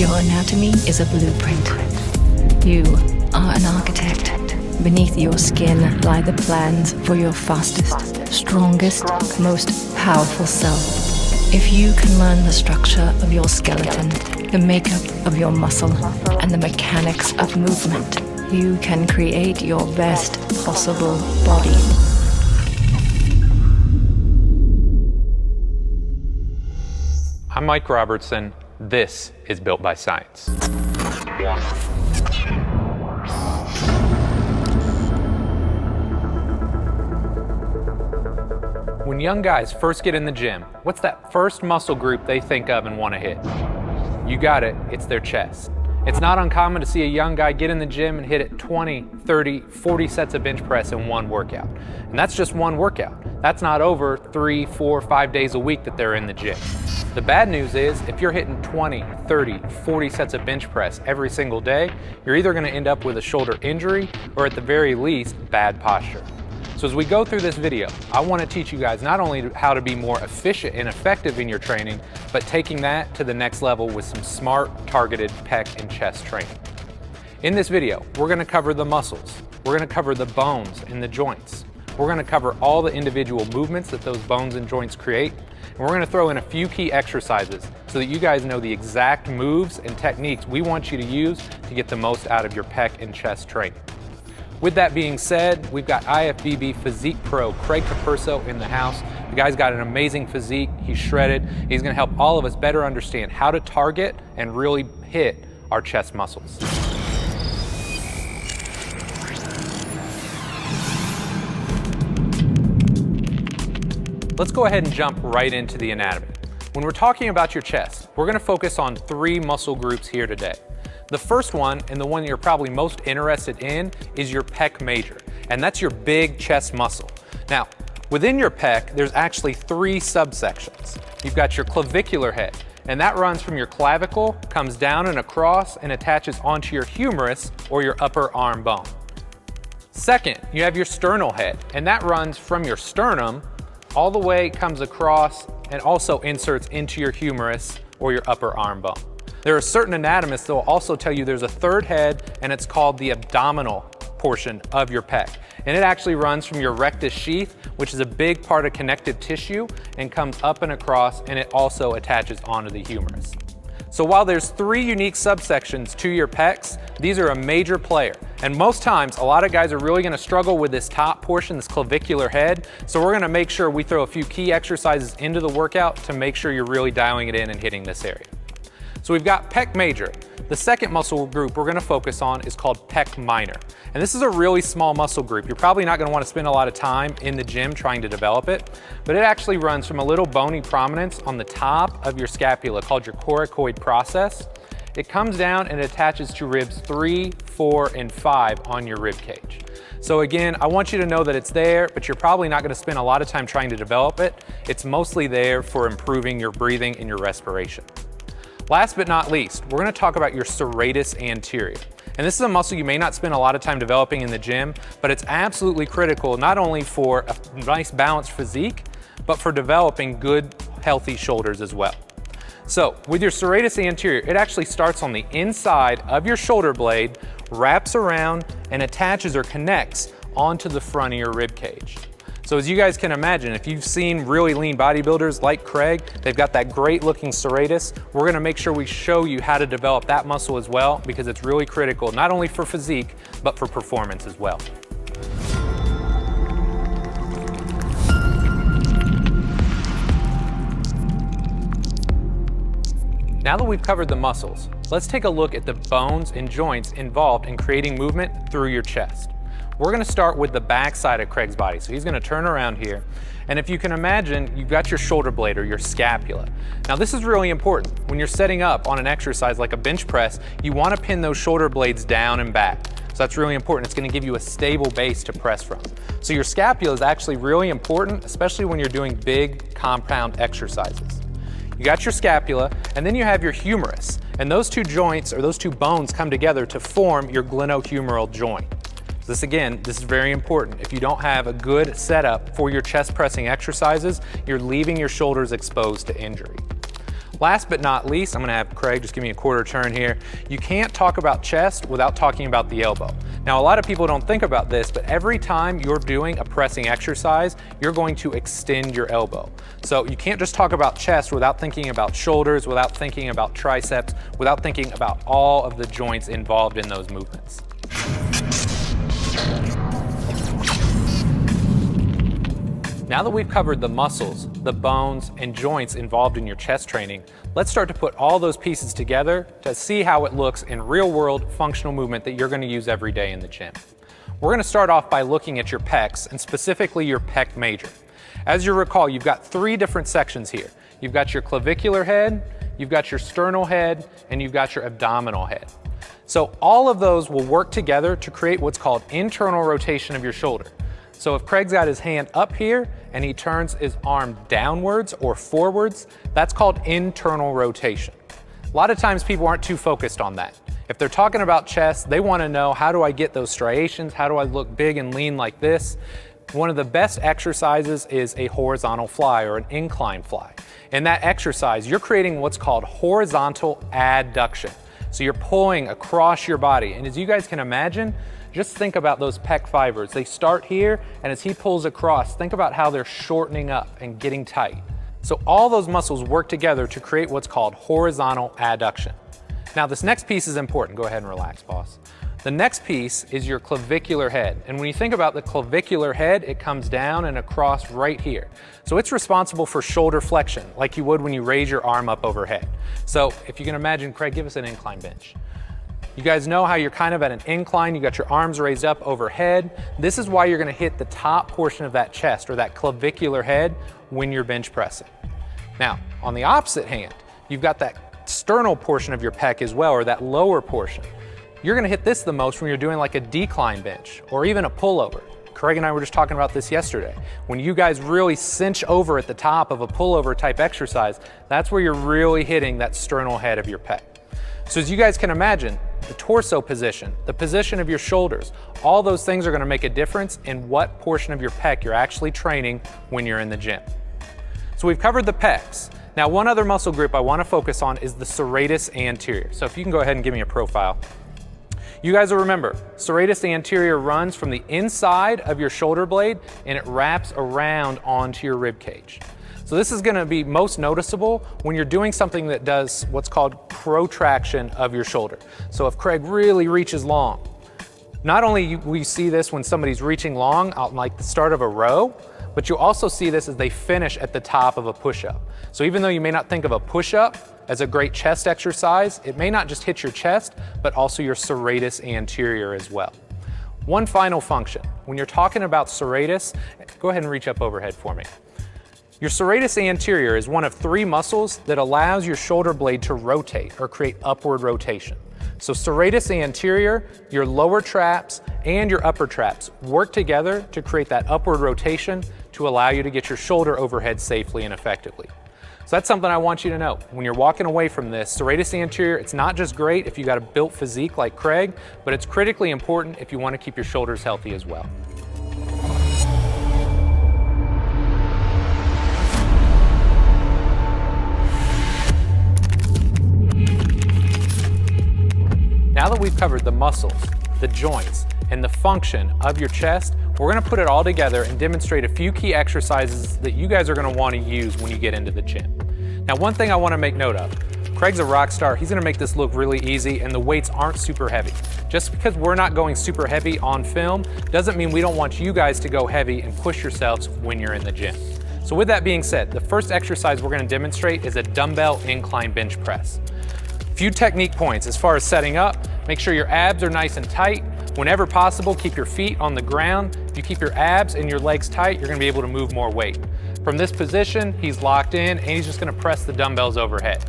Your anatomy is a blueprint. You are an architect. Beneath your skin lie the plans for your fastest, strongest, most powerful self. If you can learn the structure of your skeleton, the makeup of your muscle, and the mechanics of movement, you can create your best possible body. I'm Mike Robertson. This is Built by Science. When young guys first get in the gym, what's that first muscle group they think of and want to hit? You got it, it's their chest. It's not uncommon to see a young guy get in the gym and hit it 20, 30, 40 sets of bench press in one workout. And that's just one workout. That's not over 3, 4, 5 days a week that they're in the gym. The bad news is if you're hitting 20, 30, 40 sets of bench press every single day, you're either going to end up with a shoulder injury or at the very least, bad posture. So as we go through this video, I want to teach you guys not only how to be more efficient and effective in your training, but taking that to the next level with some smart, targeted pec and chest training. In this video, we're going to cover the muscles, we're going to cover the bones and the joints, we're going to cover all the individual movements that those bones and joints create, and we're going to throw in a few key exercises so that you guys know the exact moves and techniques we want you to use to get the most out of your pec and chest training. With that being said, we've got IFBB Physique Pro Craig Capurso in the house. The guy's got an amazing physique, he's shredded. He's gonna help all of us better understand how to target and really hit our chest muscles. Let's go ahead and jump right into the anatomy. When we're talking about your chest, we're gonna focus on 3 muscle groups here today. The first one, and the one you're probably most interested in, is your pec major, and that's your big chest muscle. Now, within your pec, there's actually 3 subsections. You've got your clavicular head, and that runs from your clavicle, comes down and across, and attaches onto your humerus or your upper arm bone. Second, you have your sternal head, and that runs from your sternum all the way, comes across, and also inserts into your humerus or your upper arm bone. There are certain anatomists that will also tell you there's a third head, and it's called the abdominal portion of your pec. And it actually runs from your rectus sheath, which is a big part of connective tissue, and comes up and across, and it also attaches onto the humerus. So while there's 3 unique subsections to your pecs, these are a major player. And most times, a lot of guys are really gonna struggle with this top portion, this clavicular head. So we're gonna make sure we throw a few key exercises into the workout to make sure you're really dialing it in and hitting this area. So we've got pec major. The second muscle group we're gonna focus on is called pec minor. And this is a really small muscle group. You're probably not gonna wanna spend a lot of time in the gym trying to develop it, but it actually runs from a little bony prominence on the top of your scapula called your coracoid process. It comes down and attaches to ribs 3, 4, and 5 on your rib cage. So again, I want you to know that it's there, but you're probably not gonna spend a lot of time trying to develop it. It's mostly there for improving your breathing and your respiration. Last but not least, we're gonna talk about your serratus anterior. And this is a muscle you may not spend a lot of time developing in the gym, but it's absolutely critical not only for a nice balanced physique, but for developing good, healthy shoulders as well. So with your serratus anterior, it actually starts on the inside of your shoulder blade, wraps around, and attaches or connects onto the front of your rib cage. So as you guys can imagine, if you've seen really lean bodybuilders like Craig, they've got that great looking serratus. We're gonna make sure we show you how to develop that muscle as well, because it's really critical, not only for physique, but for performance as well. Now that we've covered the muscles, let's take a look at the bones and joints involved in creating movement through your chest. We're gonna start with the back side of Craig's body. So he's gonna turn around here. And if you can imagine, you've got your shoulder blade or your scapula. Now this is really important. When you're setting up on an exercise like a bench press, you wanna pin those shoulder blades down and back. So that's really important. It's gonna give you a stable base to press from. So your scapula is actually really important, especially when you're doing big compound exercises. You got your scapula, and then you have your humerus. And those 2 joints, or those 2 bones, come together to form your glenohumeral joint. This is very important. If you don't have a good setup for your chest pressing exercises, you're leaving your shoulders exposed to injury. Last but not least, I'm gonna have Craig just give me a quarter turn here. You can't talk about chest without talking about the elbow. Now, a lot of people don't think about this, but every time you're doing a pressing exercise, you're going to extend your elbow. So you can't just talk about chest without thinking about shoulders, without thinking about triceps, without thinking about all of the joints involved in those movements. Now that we've covered the muscles, the bones, and joints involved in your chest training, let's start to put all those pieces together to see how it looks in real-world functional movement that you're going to use every day in the gym. We're going to start off by looking at your pecs, and specifically your pec major. As you recall, you've got three different sections here. You've got your clavicular head, you've got your sternal head, and you've got your abdominal head. So all of those will work together to create what's called internal rotation of your shoulder. So if Craig's got his hand up here and he turns his arm downwards or forwards, that's called internal rotation. A lot of times people aren't too focused on that. If they're talking about chest, they want to know, how do I get those striations? How do I look big and lean like this? One of the best exercises is a horizontal fly or an incline fly. In that exercise, you're creating what's called horizontal adduction. So you're pulling across your body. And as you guys can imagine, just think about those pec fibers. They start here, and as he pulls across, think about how they're shortening up and getting tight. So all those muscles work together to create what's called horizontal adduction. Now this next piece is important. Go ahead and relax, boss. The next piece is your clavicular head. And when you think about the clavicular head, it comes down and across right here. So it's responsible for shoulder flexion, like you would when you raise your arm up overhead. So if you can imagine, Craig, give us an incline bench. You guys know how you're kind of at an incline, you got your arms raised up overhead. This is why you're gonna hit the top portion of that chest or that clavicular head when you're bench pressing. Now, on the opposite hand, you've got that sternal portion of your pec as well, or that lower portion. You're gonna hit this the most when you're doing like a decline bench or even a pullover. Craig and I were just talking about this yesterday. When you guys really cinch over at the top of a pullover type exercise, that's where you're really hitting that sternal head of your pec. So as you guys can imagine, the torso position, the position of your shoulders, all those things are going to make a difference in what portion of your pec you're actually training when you're in the gym. So we've covered the pecs. Now one other muscle group I want to focus on is the serratus anterior. So if you can go ahead and give me a profile. You guys will remember, serratus anterior runs from the inside of your shoulder blade and it wraps around onto your rib cage. So this is going to be most noticeable when you're doing something that does what's called protraction of your shoulder. So if Craig really reaches long, not only we see this when somebody's reaching long out like the start of a row, but you also see this as they finish at the top of a push-up. So even though you may not think of a push-up as a great chest exercise, it may not just hit your chest, but also your serratus anterior as well. One final function. When you're talking about serratus, go ahead and reach up overhead for me. Your serratus anterior is one of three muscles that allows your shoulder blade to rotate or create upward rotation. So serratus anterior, your lower traps, and your upper traps work together to create that upward rotation to allow you to get your shoulder overhead safely and effectively. So that's something I want you to know. When you're walking away from this, serratus anterior, it's not just great if you got a built physique like Craig, but it's critically important if you want to keep your shoulders healthy as well. Now that we've covered the muscles, the joints, and the function of your chest, we're going to put it all together and demonstrate a few key exercises that you guys are going to want to use when you get into the gym. Now, one thing I want to make note of, Craig's a rock star. He's going to make this look really easy and the weights aren't super heavy. Just because we're not going super heavy on film doesn't mean we don't want you guys to go heavy and push yourselves when you're in the gym. So with that being said, the first exercise we're going to demonstrate is a dumbbell incline bench press. Few technique points as far as setting up. Make sure your abs are nice and tight. Whenever possible, keep your feet on the ground. If you keep your abs and your legs tight, you're gonna be able to move more weight. From this position, he's locked in and he's just gonna press the dumbbells overhead.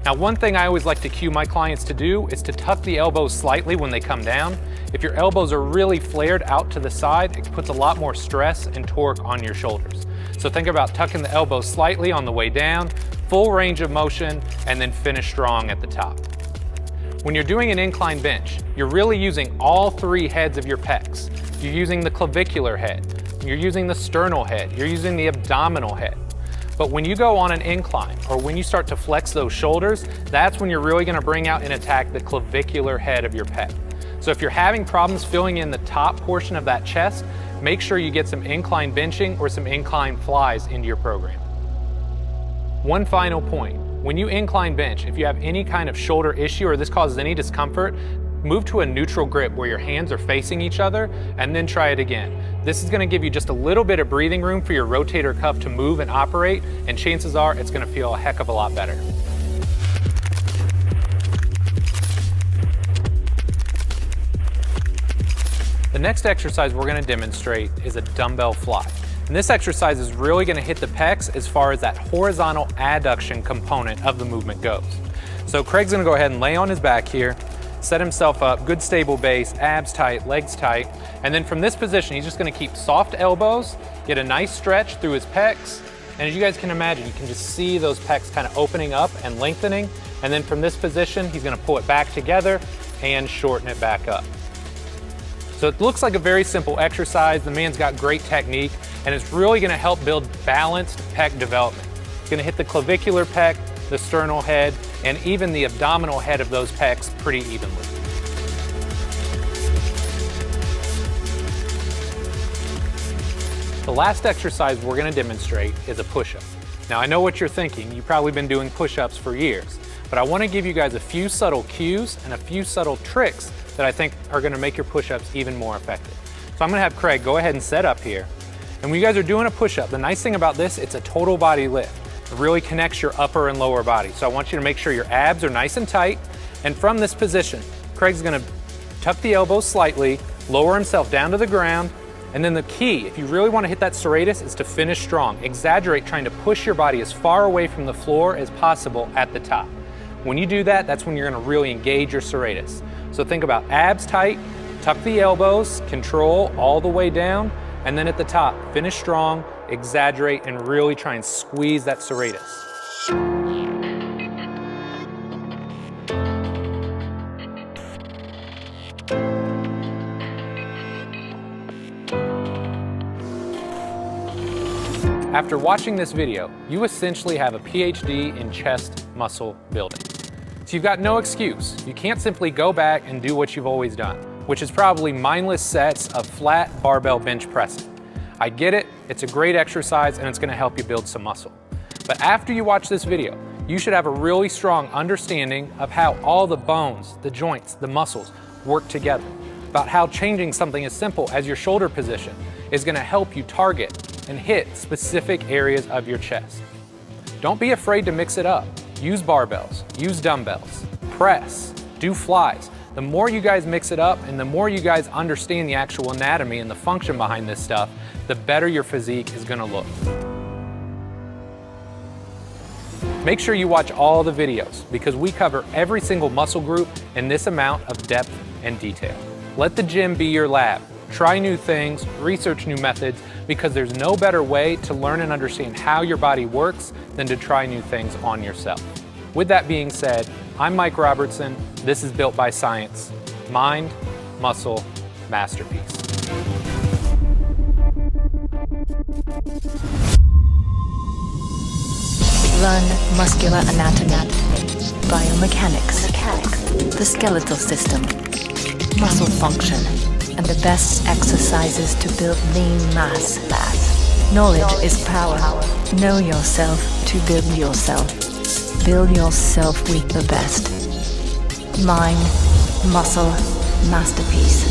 Now, one thing I always like to cue my clients to do is to tuck the elbows slightly when they come down. If your elbows are really flared out to the side, it puts a lot more stress and torque on your shoulders. So think about tucking the elbows slightly on the way down, full range of motion, and then finish strong at the top. When you're doing an incline bench, you're really using all three heads of your pecs. You're using the clavicular head, you're using the sternal head, you're using the abdominal head. But when you go on an incline or when you start to flex those shoulders, that's when you're really gonna bring out and attack the clavicular head of your pec. So if you're having problems filling in the top portion of that chest, make sure you get some incline benching or some incline flies into your program. One final point, when you incline bench, if you have any kind of shoulder issue or this causes any discomfort, move to a neutral grip where your hands are facing each other and then try it again. This is gonna give you just a little bit of breathing room for your rotator cuff to move and operate, and chances are it's gonna feel a heck of a lot better. The next exercise we're gonna demonstrate is a dumbbell fly. And this exercise is really gonna hit the pecs as far as that horizontal adduction component of the movement goes. So Craig's gonna go ahead and lay on his back here, set himself up, good stable base, abs tight, legs tight, and then from this position, he's just gonna keep soft elbows, get a nice stretch through his pecs, and as you guys can imagine, you can just see those pecs kind of opening up and lengthening, and then from this position, he's gonna pull it back together and shorten it back up. So it looks like a very simple exercise. The man's got great technique, and it's really gonna help build balanced pec development. It's gonna hit the clavicular pec, the sternal head, and even the abdominal head of those pecs pretty evenly. The last exercise we're gonna demonstrate is a push-up. Now I know what you're thinking, you've probably been doing push-ups for years, but I wanna give you guys a few subtle cues and a few subtle tricks that I think are gonna make your push-ups even more effective. So I'm gonna have Craig go ahead and set up here. And when you guys are doing a push-up, the nice thing about this, it's a total body lift. It really connects your upper and lower body. So I want you to make sure your abs are nice and tight. And from this position, Craig's gonna tuck the elbows slightly, lower himself down to the ground. And then the key, if you really wanna hit that serratus, is to finish strong. Exaggerate trying to push your body as far away from the floor as possible at the top. When you do that, that's when you're gonna really engage your serratus. So think about abs tight, tuck the elbows, control all the way down, and then at the top, finish strong, exaggerate, and really try and squeeze that serratus. After watching this video, you essentially have a PhD in chest muscle building. So you've got no excuse. You can't simply go back and do what you've always done, which is probably mindless sets of flat barbell bench pressing. I get it, it's a great exercise and it's gonna help you build some muscle. But after you watch this video, you should have a really strong understanding of how all the bones, the joints, the muscles work together, about how changing something as simple as your shoulder position is gonna help you target and hit specific areas of your chest. Don't be afraid to mix it up. Use barbells, use dumbbells, press, do flies. The more you guys mix it up and the more you guys understand the actual anatomy and the function behind this stuff, the better your physique is gonna look. Make sure you watch all the videos because we cover every single muscle group in this amount of depth and detail. Let the gym be your lab. Try new things, research new methods, because there's no better way to learn and understand how your body works than to try new things on yourself. With that being said, I'm Mike Robertson. This is Built by Science. Mind, muscle, masterpiece. Learn muscular anatomy, biomechanics, the skeletal system, muscle function, and the best exercises to build lean mass. Knowledge is power. Know yourself to build yourself. Build yourself with the best. Mind, muscle, masterpiece.